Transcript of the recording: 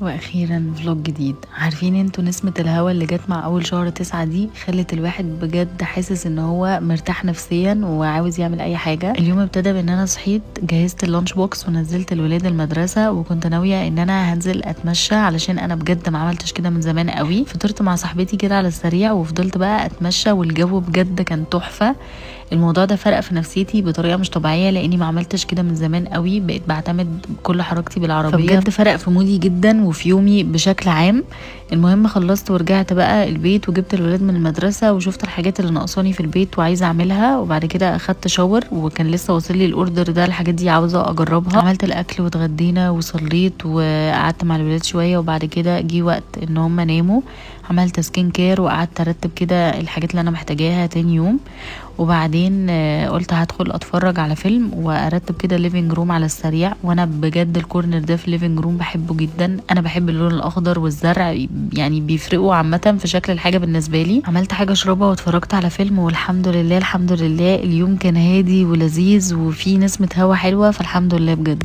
واخيرا فلوج جديد. عارفين انتوا نسمة الهوا اللي جت مع اول شهر 9 دي خلت الواحد بجد حاسس ان هو مرتاح نفسيا وعاوز يعمل اي حاجة. اليوم ابتدى بان انا صحيت، جهزت اللانش بوكس ونزلت الولاد المدرسة، وكنت ناوية ان انا هنزل اتمشى علشان انا بجد ما عملتش كده من زمان قوي. فطرت مع صاحبتي كده على السريع وفضلت بقى اتمشى، والجو بجد كان تحفة. الموضوع ده فرق في نفسيتي بطريقه مش طبيعيه لاني ما عملتش كده من زمان قوي، بقيت بعتمد كل حركتي بالعربيه، فبجد فرق في مودي جدا وفي يومي بشكل عام. المهم خلصت ورجعت بقى البيت وجبت الولاد من المدرسه وشفت الحاجات اللي ناقصاني في البيت وعايزه اعملها، وبعد كده اخدت شاور وكان لسه واصل لي الاوردر ده. الحاجات دي عاوزه اجربها. عملت الاكل واتغدينا وصليت وقعدت مع الولاد شويه، وبعد كده جه وقت ان هم ناموا. عملت سكين كير وقعدت ارتب كده الحاجات اللي انا محتاجاها تاني يوم، وبعدين قلت هدخل اتفرج على فيلم وارتب كده الليفينج روم على السريع. وانا بجد الكورنر ده في الليفينج روم بحبه جدا، انا بحب اللون الاخضر والزرع، يعني بيفرقوا عامه في شكل الحاجه بالنسبه لي. عملت حاجه اشربها واتفرجت على فيلم، والحمد لله الحمد لله اليوم كان هادي ولذيذ وفي نسمه هوا حلوه، فالحمد لله بجد.